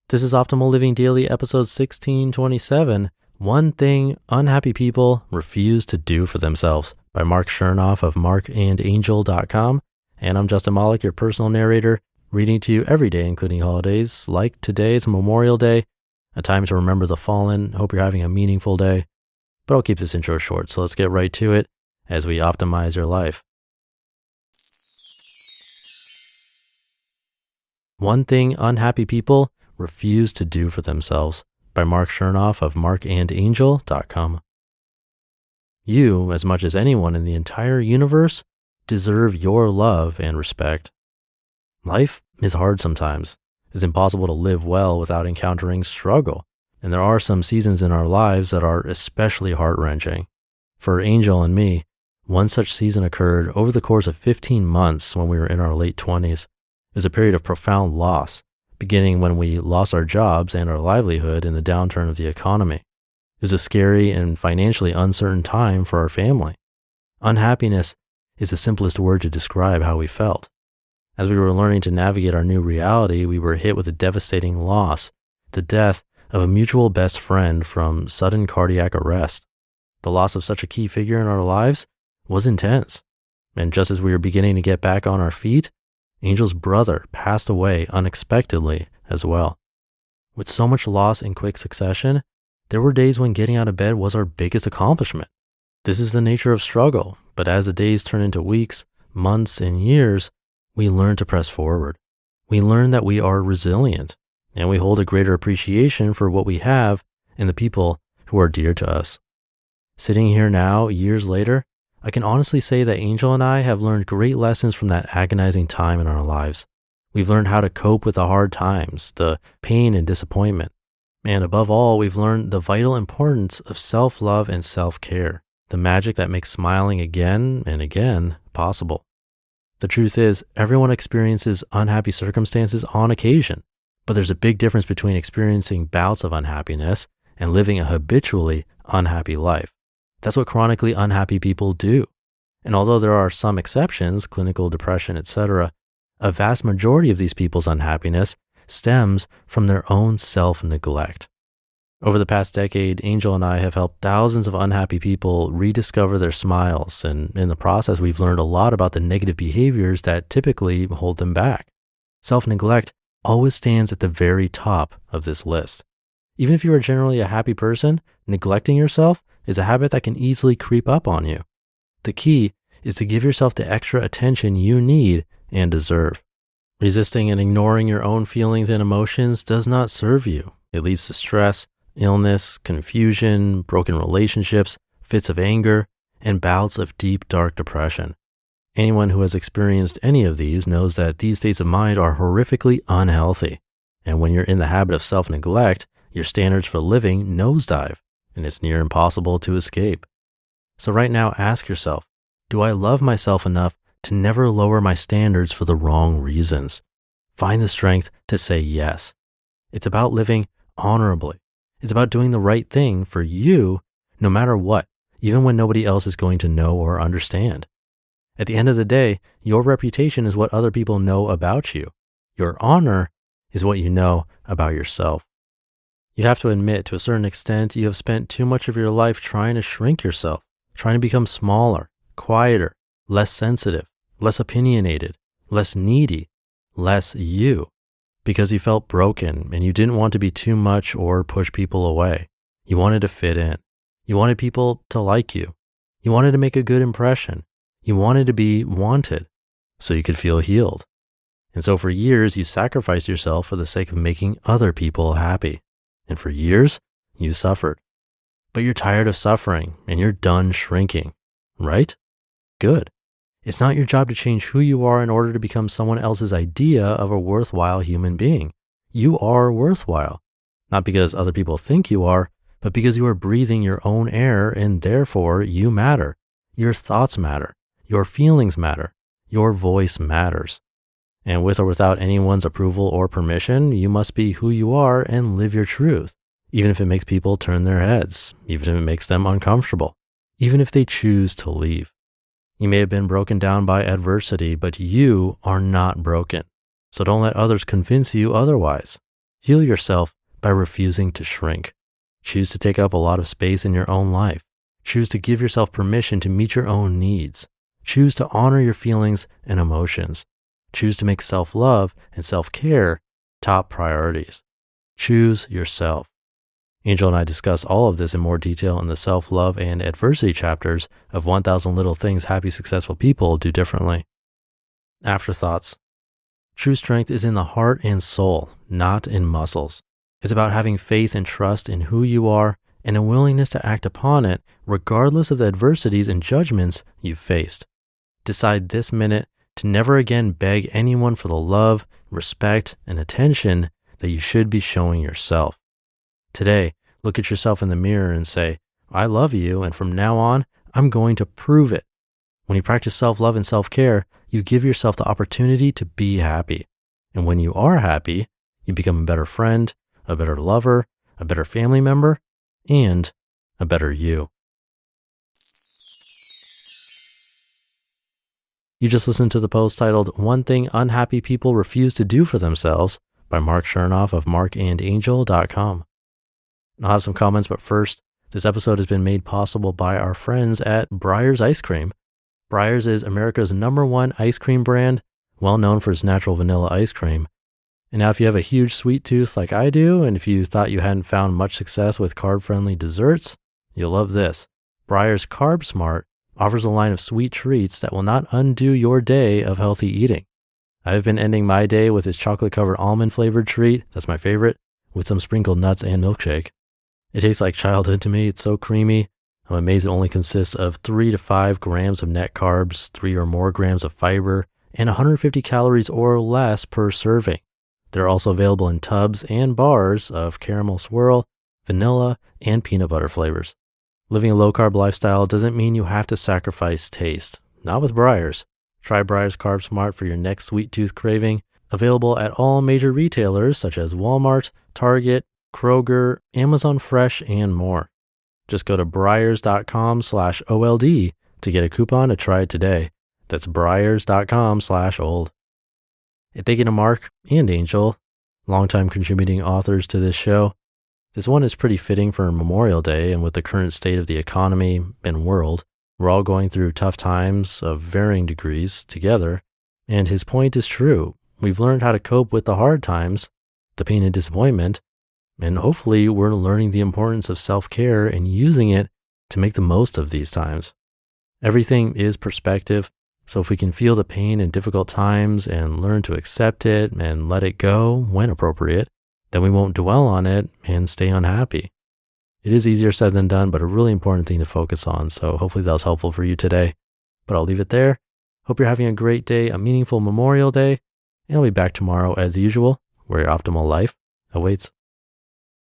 This is Optimal Living Daily, episode 1627, One Thing Unhappy People Refuse to Do for Themselves by Marc Chernoff of marcandangel.com. And I'm Justin Malik, your personal narrator, reading to you every day, including holidays like today's Memorial Day, a time to remember the fallen. Hope you're having a meaningful day. But I'll keep this intro short, so let's get right to it as we optimize your life. One Thing Unhappy People Refuse to Do for Themselves by Marc Chernoff of marcandangel.com. You, as much as anyone in the entire universe, deserve your love and respect. Life is hard sometimes. It's impossible to live well without encountering struggle, and there are some seasons in our lives that are especially heart-wrenching. For Angel and me, one such season occurred over the course of 15 months when we were in our late 20s. It was a period of profound loss, beginning when we lost our jobs and our livelihood in the downturn of the economy. It was a scary and financially uncertain time for our family. Unhappiness is the simplest word to describe how we felt. As we were learning to navigate our new reality, we were hit with a devastating loss, the death of a mutual best friend from sudden cardiac arrest. The loss of such a key figure in our lives was intense. And just as we were beginning to get back on our feet, Angel's brother passed away unexpectedly as well. With so much loss in quick succession, there were days when getting out of bed was our biggest accomplishment. This is the nature of struggle, but as the days turn into weeks, months, and years, we learn to press forward. We learn that we are resilient, and we hold a greater appreciation for what we have and the people who are dear to us. Sitting here now, years later, I can honestly say that Angel and I have learned great lessons from that agonizing time in our lives. We've learned how to cope with the hard times, the pain and disappointment. And above all, we've learned the vital importance of self-love and self-care, the magic that makes smiling again and again possible. The truth is, everyone experiences unhappy circumstances on occasion, but there's a big difference between experiencing bouts of unhappiness and living a habitually unhappy life. That's what chronically unhappy people do. And although there are some exceptions, clinical depression, etc., a vast majority of these people's unhappiness stems from their own self-neglect. Over the past decade, Angel and I have helped thousands of unhappy people rediscover their smiles, and in the process, we've learned a lot about the negative behaviors that typically hold them back. Self-neglect always stands at the very top of this list. Even if you are generally a happy person, neglecting yourself is a habit that can easily creep up on you. The key is to give yourself the extra attention you need and deserve. Resisting and ignoring your own feelings and emotions does not serve you. It leads to stress, illness, confusion, broken relationships, fits of anger, and bouts of deep, dark depression. Anyone who has experienced any of these knows that these states of mind are horrifically unhealthy. And when you're in the habit of self-neglect, your standards for living nosedive, and it's near impossible to escape. So right now, ask yourself, do I love myself enough to never lower my standards for the wrong reasons? Find the strength to say yes. It's about living honorably. It's about doing the right thing for you, no matter what, even when nobody else is going to know or understand. At the end of the day, your reputation is what other people know about you. Your honor is what you know about yourself. You have to admit, to a certain extent, you have spent too much of your life trying to shrink yourself, trying to become smaller, quieter, less sensitive, less opinionated, less needy, less you, because you felt broken and you didn't want to be too much or push people away. You wanted to fit in. You wanted people to like you. You wanted to make a good impression. You wanted to be wanted so you could feel healed. And so for years, you sacrificed yourself for the sake of making other people happy. And for years, you suffered. But you're tired of suffering and you're done shrinking, right? Good. It's not your job to change who you are in order to become someone else's idea of a worthwhile human being. You are worthwhile, not because other people think you are, but because you are breathing your own air and therefore you matter. Your thoughts matter. Your feelings matter. Your voice matters. And with or without anyone's approval or permission, you must be who you are and live your truth, even if it makes people turn their heads, even if it makes them uncomfortable, even if they choose to leave. You may have been broken down by adversity, but you are not broken. So don't let others convince you otherwise. Heal yourself by refusing to shrink. Choose to take up a lot of space in your own life. Choose to give yourself permission to meet your own needs. Choose to honor your feelings and emotions. Choose to make self-love and self-care top priorities. Choose yourself. Angel and I discuss all of this in more detail in the self-love and adversity chapters of 1000 Little Things Happy, Successful People Do Differently. Afterthoughts. True strength is in the heart and soul, not in muscles. It's about having faith and trust in who you are and a willingness to act upon it regardless of the adversities and judgments you've faced. Decide this minute to never again beg anyone for the love, respect, and attention that you should be showing yourself. Today, look at yourself in the mirror and say, I love you, and from now on, I'm going to prove it. When you practice self-love and self-care, you give yourself the opportunity to be happy. And when you are happy, you become a better friend, a better lover, a better family member, and a better you. You just listened to the post titled One Thing Unhappy People Refuse to Do for Themselves by Marc Chernoff of marcandangel.com. I'll have some comments, but first, this episode has been made possible by our friends at Breyers Ice Cream. Breyers is America's #1 ice cream brand, well known for its natural vanilla ice cream. And now if you have a huge sweet tooth like I do, and if you thought you hadn't found much success with carb-friendly desserts, you'll love this. Breyers Carb Smart offers a line of sweet treats that will not undo your day of healthy eating. I've been ending my day with this chocolate-covered almond-flavored treat, that's my favorite, with some sprinkled nuts and milkshake. It tastes like childhood to me. It's so creamy. I'm amazed it only consists of 3 to 5 grams of net carbs, 3 or more grams of fiber, and 150 calories or less per serving. They're also available in tubs and bars of caramel swirl, vanilla, and peanut butter flavors. Living a low-carb lifestyle doesn't mean you have to sacrifice taste. Not with Breyers. Try Breyers Carb Smart for your next sweet tooth craving. Available at all major retailers such as Walmart, Target, Kroger, Amazon Fresh, and more. Just go to Breyers.com/OLD to get a coupon to try it today. That's Breyers.com/old. And thank you to Marc and Angel, longtime contributing authors to this show. This one is pretty fitting for Memorial Day, and with the current state of the economy and world, we're all going through tough times of varying degrees together. And his point is true. We've learned how to cope with the hard times, the pain and disappointment, and hopefully we're learning the importance of self-care and using it to make the most of these times. Everything is perspective, so if we can feel the pain in difficult times and learn to accept it and let it go when appropriate, then we won't dwell on it and stay unhappy. It is easier said than done, but a really important thing to focus on, so hopefully that was helpful for you today. But I'll leave it there. Hope you're having a great day, a meaningful Memorial Day, and I'll be back tomorrow as usual, where your optimal life awaits.